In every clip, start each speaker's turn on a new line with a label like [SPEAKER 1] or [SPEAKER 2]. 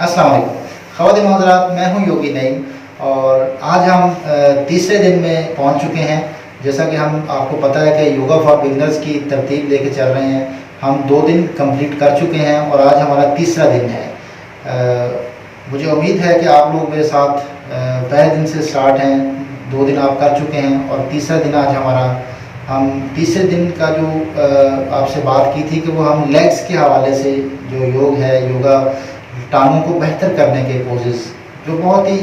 [SPEAKER 1] अस्सलाम वालेकुम ख़वातीन व हज़रात, मैं हूं योगी नईम और आज हम तीसरे दिन में पहुंच चुके हैं। जैसा कि हम आपको पता है कि योगा फॉर बिगनर्स की तरतीब लेके चल रहे हैं। हम 2 दिन कंप्लीट कर चुके हैं और आज हमारा तीसरा दिन है। मुझे उम्मीद है कि आप लोग मेरे साथ पहले दिन से स्टार्ट हैं, 2 दिन आप कर चुके हैं और तीसरा दिन आज हमारा। हम तीसरे दिन का जो आपसे बात की थी कि वो हम लेग्स के हवाले से जो योग है, योगा टांगों को बेहतर करने के पोजेस जो बहुत ही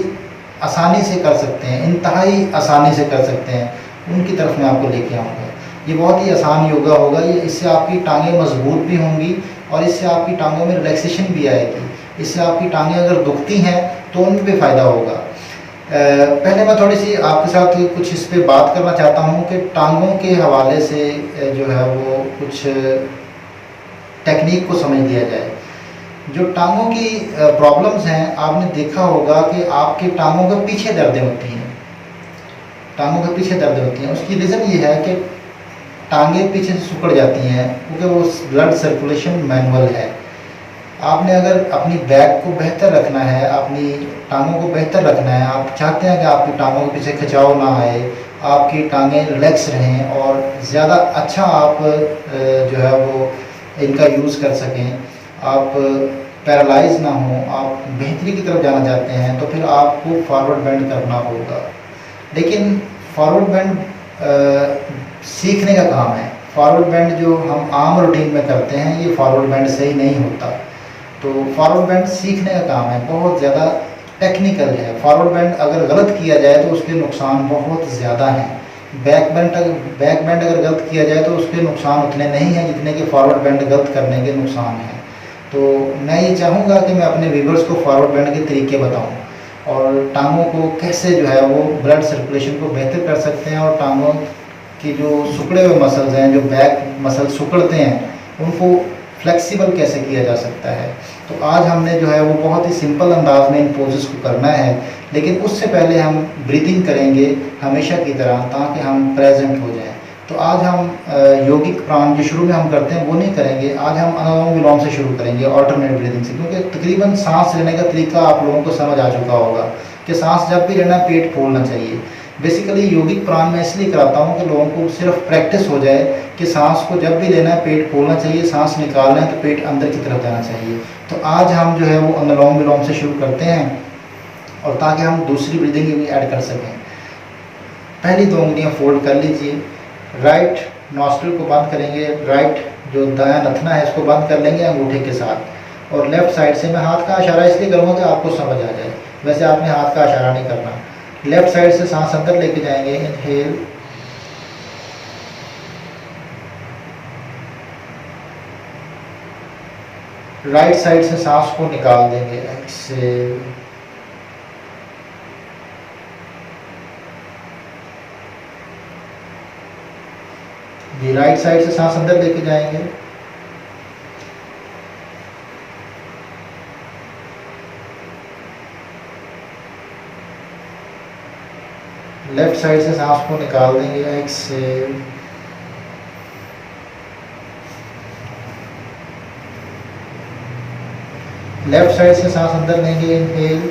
[SPEAKER 1] आसानी से कर सकते हैं, इंतहाई आसानी से कर सकते हैं, उनकी तरफ मैं आपको लेके आऊँगा। ये बहुत ही आसान योगा होगा। ये इससे आपकी टांगें मजबूत भी होंगी और इससे आपकी टांगों में रिलैक्सेशन भी आएगी। इससे आपकी टांगें अगर दुखती हैं तो उनमें भी फ़ायदा होगा। पहले मैं थोड़ी सी आपके साथ कुछ इस पे बात करना चाहता हूँ कि टांगों के हवाले से जो है वो कुछ टेक्निक को समझ लिया जाए। जो टांगों की प्रॉब्लम्स हैं, आपने देखा होगा कि आपके टांगों के पीछे दर्दें होती हैं। टांगों के पीछे दर्दें होती हैं, उसकी रीज़न ये है कि टांगें पीछे से सिकुड़ जाती हैं क्योंकि वो ब्लड सर्कुलेशन मैनुअल है। आपने अगर अपनी बैक को बेहतर रखना है, अपनी टांगों को बेहतर रखना है, आप चाहते हैं कि आपकी टांगों के पीछे खिंचाव ना आए, आपकी टांगें रिलैक्स रहें और ज़्यादा अच्छा आप जो है वो इनका यूज़ कर सकें, आप पैरालाइज ना हो, आप बेहतरी की तरफ जाना चाहते हैं, तो फिर आपको फॉरवर्ड बेंड करना होगा। लेकिन फॉरवर्ड बेंड सीखने का काम है। फॉरवर्ड बेंड जो हम आम रूटीन में करते हैं, ये फॉरवर्ड बेंड सही नहीं होता। तो फॉरवर्ड बेंड सीखने का काम है, बहुत ज़्यादा टेक्निकल है। फॉरवर्ड बेंड अगर गलत किया जाए तो उसके नुकसान बहुत ज़्यादा हैं। बैक बेंड अगर गलत किया जाए तो उसके नुकसान उतने नहीं हैं जितने कि फॉरवर्ड बेंड गलत करने के नुकसान हैं। तो मैं ये चाहूँगा कि मैं अपने व्यूअर्स को फॉरवर्ड बेंड के तरीके बताऊँ और टांगों को कैसे जो है वो ब्लड सर्कुलेशन को बेहतर कर सकते हैं और टांगों की जो सिकुड़े हुए मसल्स हैं, जो बैक मसल सिकुड़ते हैं, उनको फ्लेक्सिबल कैसे किया जा सकता है। तो आज हमने जो है वो बहुत ही सिंपल अंदाज में इन पोजेस को करना है, लेकिन उससे पहले हम ब्रीदिंग करेंगे हमेशा की तरह, ताकि हम प्रेजेंट हो जाएं। तो आज हम योगिक प्राण जो शुरू में हम करते हैं वो नहीं करेंगे। आज हम अनुलोम विलोम से शुरू करेंगे, ऑल्टरनेट ब्रीदिंग से, क्योंकि तकरीबन सांस लेने का तरीका आप लोगों को समझ आ चुका होगा कि सांस जब भी लेना पेट खोलना चाहिए। बेसिकली योगिक प्राण मैं इसलिए कराता हूँ कि लोगों को सिर्फ प्रैक्टिस हो जाए कि सांस को जब भी लेना है पेट खोलना चाहिए, सांस निकालना है तो पेट अंदर की तरफ जाना चाहिए। तो आज हम जो है वो अनुलोम विलोम से शुरू करते हैं और ताकि हम दूसरी ब्रीदिंग भी ऐड कर सकें। पहली 2 उंगलियाँ फोल्ड कर लीजिए, राइट नॉस्ट्रिल को बंद करेंगे, राइट जो दायां नथना है इसको बंद कर लेंगे अंगूठे के साथ, और लेफ़्ट साइड से मैं हाथ का इशारा इसलिए करूँगा कि आपको समझ आ जाए, वैसे आपने हाथ का इशारा नहीं करना। लेफ़्ट साइड से सांस अंदर लेके जाएंगे, इनहेल, राइट साइड से सांस को निकाल देंगे, एक्सहेल, ये राइट साइड से सांस अंदर लेके जाएंगे, लेफ्ट साइड से सांस को निकाल देंगे, एक्सहेल, लेफ्ट साइड से सांस अंदर लेंगे, इनहेल,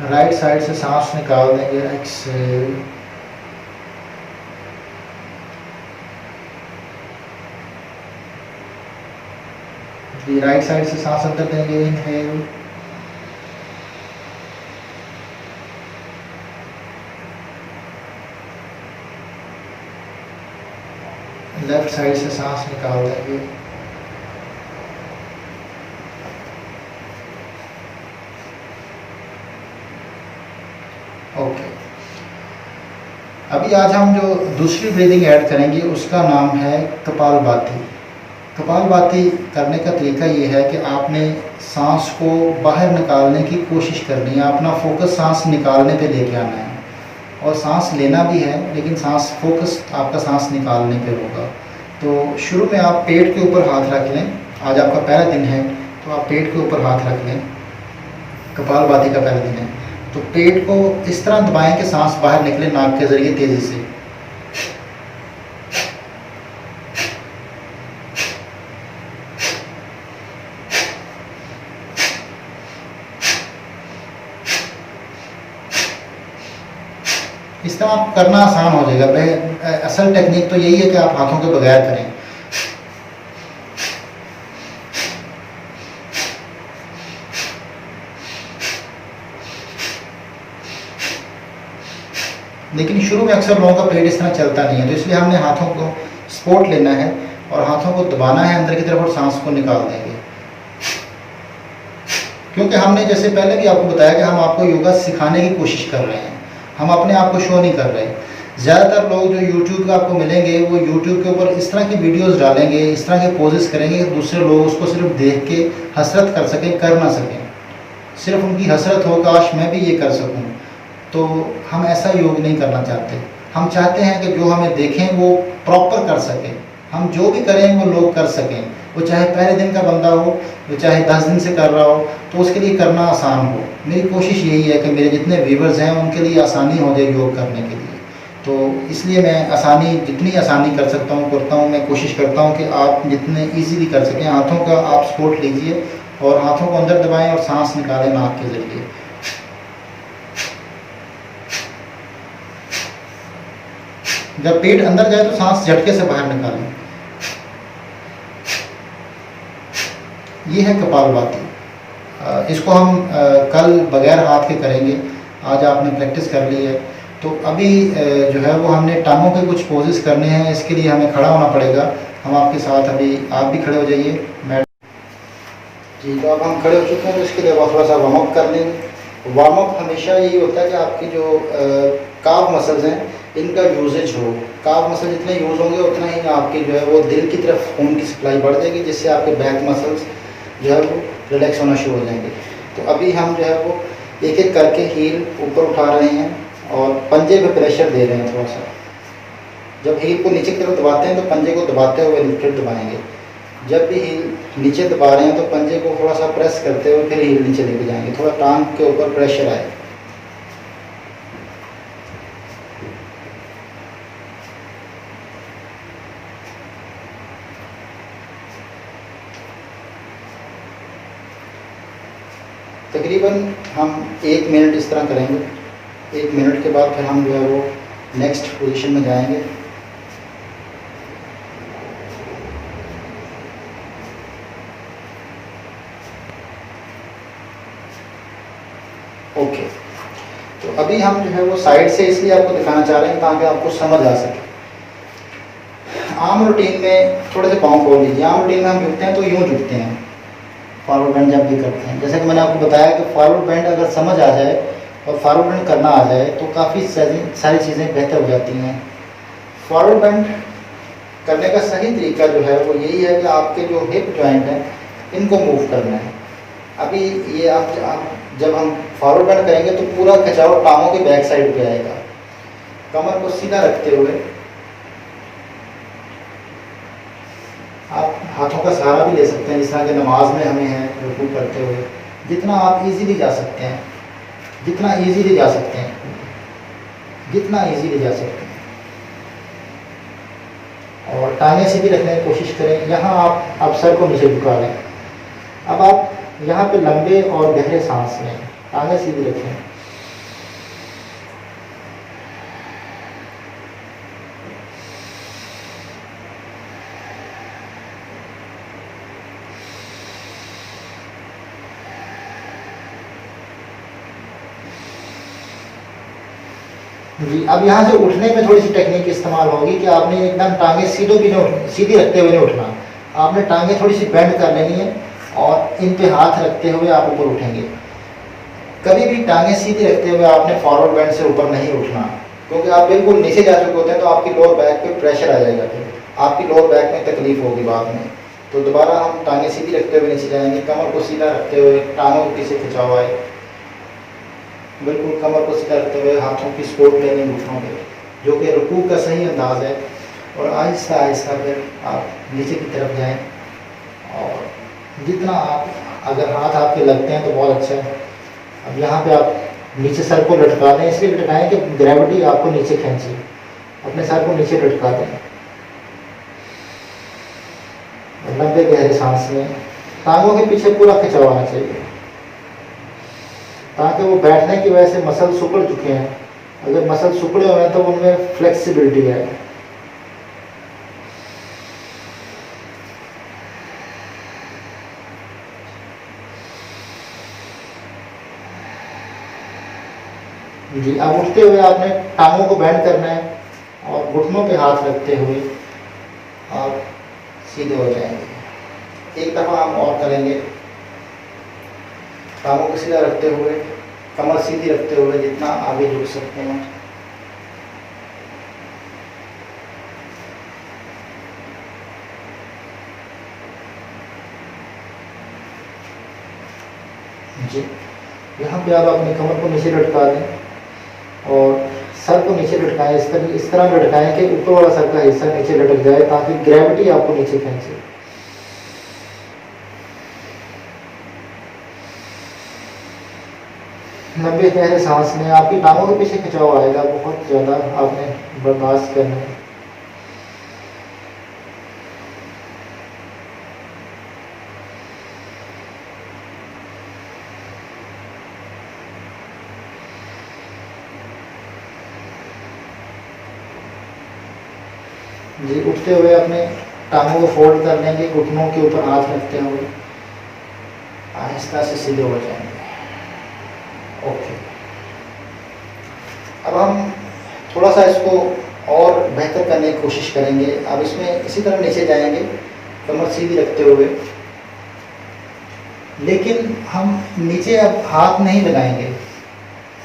[SPEAKER 1] राइट साइड से सांस निकाल देंगे, एक्सहेल, राइट साइड से सांस अंदर लेंगे, इनहेल, लेफ्ट साइड से सांस निकाल देंगे। ओके, अभी आज हम जो दूसरी ब्रीदिंग ऐड करेंगे उसका नाम है कपालभाति। कपालभाति करने का तरीका ये है कि आपने सांस को बाहर निकालने की कोशिश करनी है, अपना फोकस सांस निकालने पे लेके आना है, और सांस लेना भी है लेकिन सांस फोकस आपका सांस निकालने पे होगा। तो शुरू में आप पेट के ऊपर हाथ रख लें। आज आपका पहला दिन है तो आप पेट के ऊपर हाथ रख लें, कपालभाति का पहला दिन है। तो पेट को इस तरह दबाएं कि सांस बाहर निकले नाक के ज़रिए तेज़ी से। इस तरह आप करना आसान हो जाएगा। असल टेक्निक तो यही है कि आप हाथों के बगैर करें। लेकिन शुरू में अक्सर लोगों का पेट इस तरह चलता नहीं है, तो इसलिए हमने हाथों को सपोर्ट लेना है और हाथों को दबाना है अंदर की तरफ और सांस को निकाल देंगे। क्योंकि हमने जैसे पहले भी आपको बताया कि हम आपको योगा सिखाने की कोशिश कर रहे हैं, हम अपने आप को शो नहीं कर रहे। ज़्यादातर लोग जो YouTube पे आपको मिलेंगे वो YouTube के ऊपर इस तरह की वीडियोस डालेंगे, इस तरह के पोजेस करेंगे कि दूसरे लोग उसको सिर्फ देख के हसरत कर सकें, कर ना सकें। सिर्फ उनकी हसरत हो काश मैं भी ये कर सकूं। तो हम ऐसा योग नहीं करना चाहते। हम चाहते हैं कि जो हमें देखें वो प्रॉपर कर सकें, हम जो भी करें वो लोग कर सकें। वो चाहे पहले दिन का बंदा हो, वो चाहे 10 दिन से कर रहा हो, तो उसके लिए करना आसान हो। मेरी कोशिश यही है कि मेरे जितने व्यूवर्स हैं उनके लिए आसानी हो जाए योग करने के लिए। तो इसलिए मैं जितनी आसानी कर सकता हूँ करता हूँ। मैं कोशिश करता हूँ कि आप जितने ईजीली कर सकें। हाथों का आप सपोर्ट लीजिए और हाथों को अंदर दबाएं और सांस निकालें नाक के ज़रिए। जब पेट अंदर जाए तो सांस झटके से बाहर निकालें। ये है कपालभाति। इसको हम कल बगैर हाथ के करेंगे। आज आपने प्रैक्टिस कर ली है, तो अभी जो है वो हमने टांगों के कुछ पोजेस करने हैं। इसके लिए हमें खड़ा होना पड़ेगा। हम आपके साथ अभी आप भी खड़े हो जाइए मैडम जी। तो अब हम खड़े हो चुके हैं, तो इसके लिए थोड़ा सा वार्म अप कर लेंगे। वार्म अप हमेशा यही होता है कि आपकी जो काफ मसल्स हैं इनका यूजेज हो। काफ मसल जितने यूज़ होंगे उतना ही आपके जो है वो दिल की तरफ खून की सप्लाई बढ़ जाएगी, जिससे आपके बैक मसल्स जो है वो रिलैक्स होना शुरू हो जाएंगे। तो अभी हम जो है वो एक एक करके हील ऊपर उठा रहे हैं और पंजे पे प्रेशर दे रहे हैं थोड़ा सा। जब हील को नीचे की तरफ दबाते हैं तो पंजे को दबाते हुए फिर दबाएंगे। जब भी हील नीचे दबा रहे हैं तो पंजे को थोड़ा सा प्रेस करते हुए फिर हील नीचे लेके जाएंगे। थोड़ा टांग के ऊपर प्रेशर आए। तकरीबन हम 1 मिनट इस तरह करेंगे। 1 मिनट के बाद फिर हम जो है वो नेक्स्ट पोजीशन में जाएंगे। ओके, तो अभी हम जो है वो साइड से इसलिए आपको दिखाना चाह रहे हैं ताकि आपको समझ आ सके। आम रूटीन में थोड़े से पाँव खोल लीजिए। आम रूटीन में हम झुकते हैं तो यूँ झुकते हैं, फॉरवर्ड बेंड जब भी करते हैं। जैसे कि मैंने आपको बताया कि फॉरवर्ड बेंड अगर समझ आ जाए और फॉरवर्ड बेंड करना आ जाए तो काफ़ी सारी चीज़ें बेहतर हो जाती हैं। फॉरवर्ड बेंड करने का सही तरीका जो है वो यही है कि आपके जो हिप जॉइंट हैं इनको मूव करना है। अभी ये आप जब हम फॉरवर्ड बेंड करेंगे तो पूरा खिंचाव टांगों के बैक साइड पे आएगा। कमर को सीधा रखते हुए आप हाथों का सहारा भी ले सकते हैं, जिस तरह कि नमाज में हमें है रुकू करते हुए। जितना आप इजीली जा सकते हैं, जितना इजीली जा सकते हैं, जितना इजीली जा सकते हैं। और टांगें सीधी रखने की कोशिश करें। यहाँ आप सर को नीचे झुका लें। अब आप यहाँ पे लंबे और गहरे सांस लें, टांगें सीधी रखें। जी, अब यहाँ से उठने में थोड़ी सी टेक्निक इस्तेमाल होगी कि आपने एकदम टांगे सीधी रखते हुए नहीं उठना। आपने टांगे थोड़ी सी बेंड कर लेनी है और इन पे हाथ रखते हुए आप ऊपर उठेंगे। कभी भी टांगे सीधी रखते हुए आपने फॉरवर्ड बेंड से ऊपर नहीं उठना, क्योंकि आप बिल्कुल नीचे जा चुके होते हैं तो आपकी लोअर बैक पे प्रेशर आ जाएगा, फिर आपकी लोअर बैक में तकलीफ होगी बाद में। तो दोबारा हम टांगे सीधी रखते हुए नीचे जाएंगे। कमर को सीधा रखते हुए, टांगों को पीछे खिंचाव आए, बिल्कुल कमर को सीधा रखते हुए हाथों की सपोर्ट लेनी घुटनों पे, जो कि रुकू का सही अंदाज है। और आहिस्ता आहिस्ता फिर आप नीचे की तरफ जाएं। और जितना आप अगर हाथ आपके लगते हैं तो बहुत अच्छा है। अब यहाँ पे आप नीचे सर को लटका दें, इसलिए लटकाएं कि ग्रेविटी आपको नीचे खींचे। अपने सर को नीचे लटका दें, लंबे गहरे सांस लें। टांगों के पीछे पूरा खिंचाव आना चाहिए ताकि वो बैठने की वजह से मसल सिकुड़ चुके हैं अगर मसल सिकुड़े हुए हैं तो उनमें फ्लेक्सिबिलिटी है। जी, अब उठते हुए आपने टांगों को बेंड करना है और घुटनों पे हाथ रखते हुए आप सीधे हो जाएंगे। एक दफ़ा हम और करेंगे। टांगों को सीधा रखते हुए, कमर सीधी रखते हुए जितना आगे झुक सकते हैं। जी, यहाँ पे आप अपनी कमर को नीचे लटका दें और सर को नीचे लटकाएं। इस तरह लटकाएं कि ऊपर वाला सर का हिस्सा नीचे लटक जाए ताकि ग्रेविटी आपको नीचे खींचे। लंबे गहरे सांस में आपकी टांगों के पीछे खिंचाव आएगा, बहुत ज़्यादा आपने बर्दाश्त करना है। जी, उठते हुए अपने टांगों को फोल्ड कर लेंगे, घुटनों के ऊपर हाथ रखते हुए आहिस्ता से सीधे हो जाएंगे। ओके, अब हम थोड़ा सा इसको और बेहतर करने की कोशिश करेंगे। अब इसमें इसी तरह नीचे जाएंगे, कमर सीधी रखते हुए, लेकिन हम नीचे अब हाथ नहीं लगाएंगे,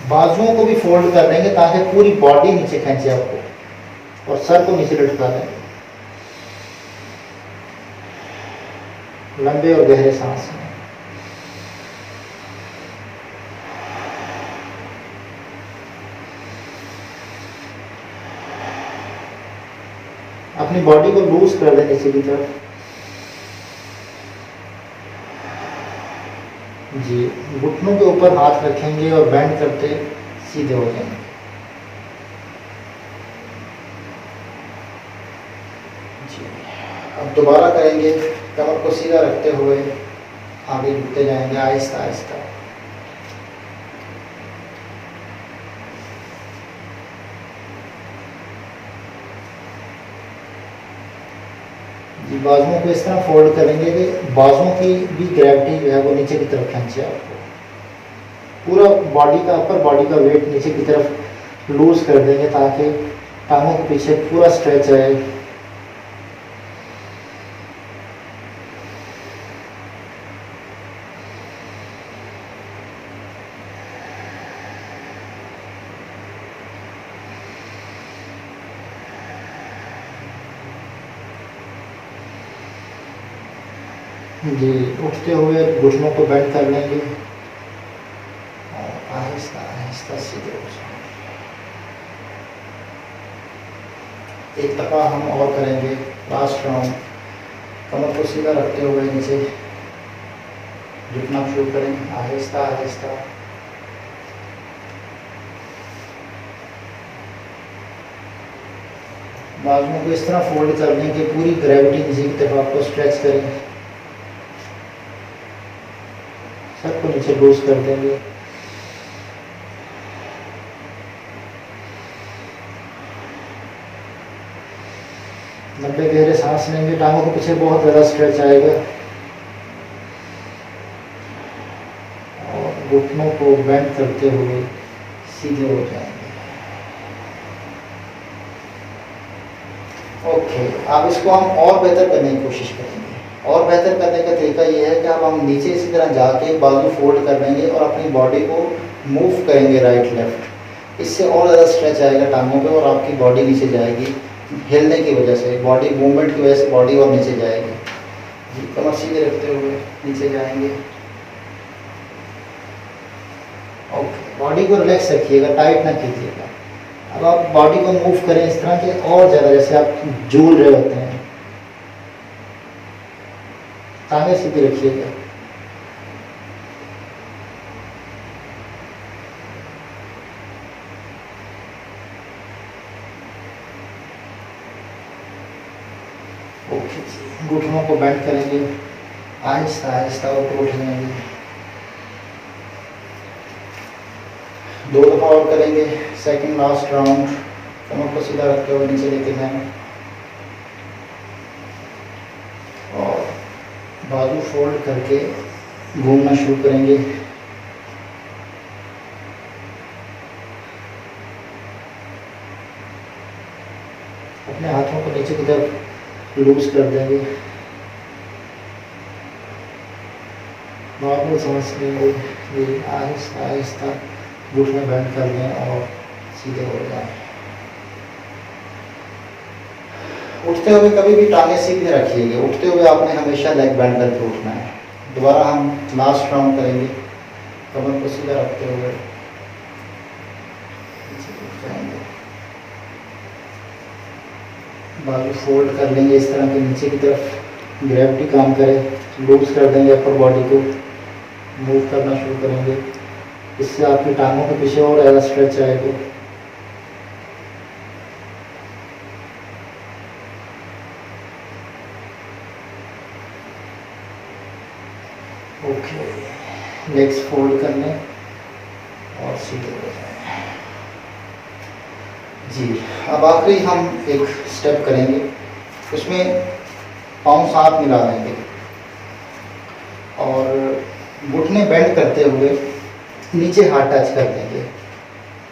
[SPEAKER 1] बाजुओं को भी फोल्ड कर देंगे ताकि पूरी बॉडी नीचे खींचे आपको, और सर को नीचे लटका दें। लंबे और गहरे सांस में अपनी बॉडी को लूज कर दें नीचे की तरफ। जी, घुटनों के ऊपर हाथ रखेंगे और बेंड करते सीधे हो जाएंगे। जी, अब दोबारा करेंगे, कमर को सीधा रखते हुए आगे झुकते जाएंगे आहिस्ता आहिस्ता। जी, बाजुओं को इस तरह फोल्ड करेंगे कि बाजुओं की भी ग्रेविटी जो है वो नीचे की तरफ खींचे आपको। पूरा बॉडी का, अपर बॉडी का वेट नीचे की तरफ लूज कर देंगे ताकि टांगों के पीछे पूरा स्ट्रेच आए। जी, उठते हुए घुटनों को बेंड कर लेंगे और आहिस्ता आहिस्ता सीधे हो जाएंगे। एक दफ़ा हम और करेंगे, लास्ट राउंड। कमर को सीधा रखते हुए नीचे झुकना शुरू करें आहिस्ता आहिस्ता। बाजुओं को इस तरह फोल्ड कर लें कि पूरी ग्रेविटी नीचे की तरफ आपको स्ट्रेच करें। सर को नीचे लूज कर देंगे। लंबे गहरे सांस लेंगे, टांगों के पीछे बहुत ज़्यादा स्ट्रेच आएगा और घुटनों को बेंड करते हुए सीधे हो जाएंगे। ओके, अब इसको हम और बेहतर करने की कोशिश करेंगे। और बेहतर करने का तरीका ये है कि अब हम नीचे इसी तरह जाके बाजू फोल्ड कर लेंगे और अपनी बॉडी को मूव करेंगे राइट लेफ्ट। इससे और ज़्यादा स्ट्रेच आएगा टांगों पे और आपकी बॉडी नीचे जाएगी। हिलने की वजह से, बॉडी मूवमेंट की वजह से बॉडी और नीचे जाएगी। जी, कमर सीधे रखते हुए नीचे जाएंगे। ओके, बॉडी को रिलैक्स रखिएगा, टाइट ना कीजिएगा। अब आप बॉडी को मूव करें इस तरह के और ज़्यादा, जैसे आप झूल रहे होते हैं। टांगे सीधी रखिएगा। ओके, घुटनों को बेंड करेंगे आहिस्ता आहिस्ता ऊपर उठ जाएंगे। 2 दफ़ा और करेंगे, सेकंड लास्ट राउंड कमर को सीधा रखते हुए नीचे लेके जाएंगे और बाजू फोल्ड करके घूमना शुरू करेंगे। अपने हाथों को नीचे की तरफ लूज कर देंगे, नॉर्मल सांस लेंगे, आहिस्ता आहिस्ता घुटने बैंड कर लें और सीधे हो जाएं। उठते हुए कभी भी टांगें सीधे रखिएगा, उठते हुए आपने हमेशा लेग बैंड करके उठना है। दोबारा हम लास्ट राउंड करेंगे, कमर को सीधा रखते हुए बाजू फोल्ड कर लेंगे इस तरह के नीचे की तरफ, ग्रेविटी काम करे, लूज कर देंगे अपर बॉडी को, मूव करना शुरू करेंगे। इससे आपकी टांगों के पीछे और ज़्यादा स्ट्रेच आएगा। ओके, लेग्स फोल्ड कर लें और सीधे हो जाएं। जी, अब आखिरी हम एक स्टेप करेंगे, उसमें पाँव साथ मिला देंगे और घुटने बेंड करते हुए नीचे हाथ टच कर देंगे।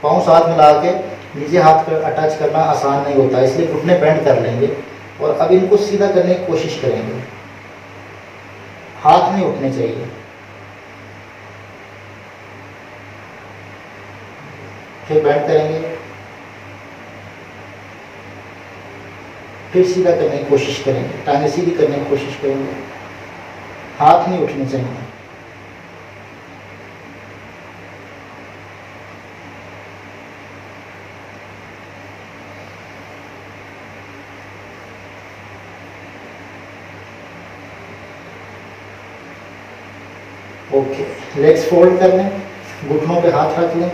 [SPEAKER 1] पाँव साथ मिला के नीचे हाथ टच करना आसान नहीं होता, इसलिए घुटने बेंड कर लेंगे और अब इनको सीधा करने की कोशिश करेंगे। हाथ नहीं उठने चाहिए। फिर बेंड करेंगे, फिर सीधा करने की कोशिश करेंगे, टांगें सीधी करने की कोशिश करेंगे, हाथ नहीं उठने चाहिए। ओके, लेग्स फोल्ड कर लें, घुटनों पे हाथ रख लें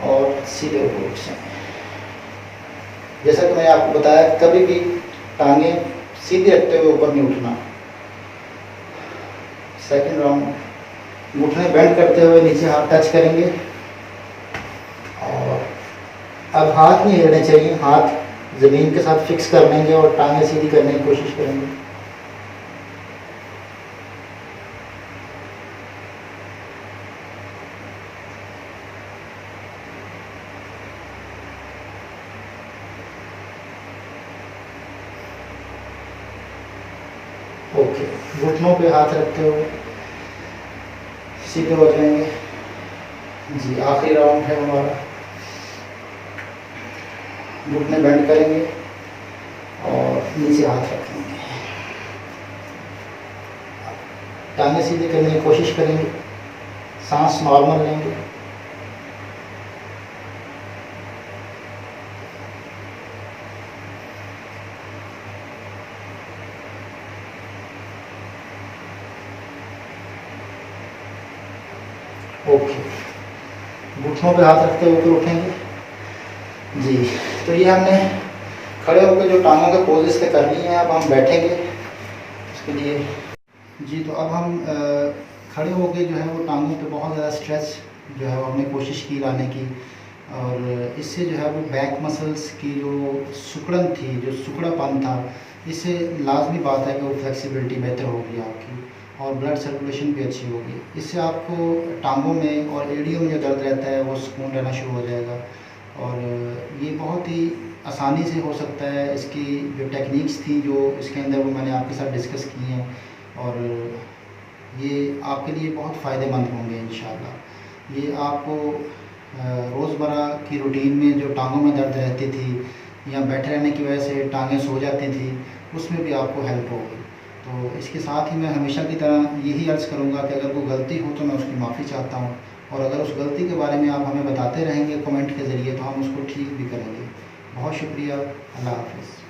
[SPEAKER 1] और सीधे ऊपर उठ जाएं। जैसा कि मैंने आपको बताया, कभी भी टांगे सीधे रखते हुए ऊपर नहीं उठना। सेकंड राउंड, घुटने बेंड करते हुए नीचे हाथ टच करेंगे और अब हाथ नहीं हिलने चाहिए, हाथ ज़मीन के साथ फिक्स कर लेंगे और टांगे सीधी करने की कोशिश करेंगे। ओके, घुटनों पे हाथ रखते हुए सीधे हो जाएंगे। जी, आखिरी राउंड है हमारा। घुटने बेंड करेंगे और नीचे हाथ रखेंगे, टांगे सीधे करने की कोशिश करेंगे, सांस नॉर्मल लेंगे। ओके, घुटनों पे हाथ रखते हुए ऊपर उठेंगे। जी, तो ये हमने खड़े होकर जो टांगों के पोजेस से कर लिए हैं। अब हम बैठेंगे उसके लिए। जी, तो अब हम खड़े होकर जो है वो टांगों पे बहुत ज़्यादा स्ट्रेच जो है वो हमने कोशिश की लाने की, और इससे जो है वो बैक मसल्स की जो सिकुड़न थी, जो सिकुड़ापन था, इससे लाजमी बात है कि वो फ्लेक्सिबिलिटी बेहतर होगी आपकी और ब्लड सर्कुलेशन भी अच्छी होगी। इससे आपको टांगों में और एड़ियों में जो दर्द रहता है वो सुकून रहना शुरू हो जाएगा। और ये बहुत ही आसानी से हो सकता है। इसकी जो टेक्निक्स थी जो इसके अंदर वो मैंने आपके साथ डिस्कस की हैं, और ये आपके लिए बहुत फ़ायदेमंद होंगे इंशाल्लाह। ये आपको रोज़मर्रा की रूटीन में जो टांगों में दर्द रहती थी या बैठे रहने की वजह से टांगें सो जाती थी, उसमें भी आपको हेल्प होगी। तो इसके साथ ही मैं हमेशा की तरह यही अर्ज़ करूँगा कि अगर कोई गलती हो तो मैं उसकी माफ़ी चाहता हूँ, और अगर उस गलती के बारे में आप हमें बताते रहेंगे कमेंट के ज़रिए तो हम उसको ठीक भी करेंगे। बहुत शुक्रिया। अल्लाह हाफ़िज़।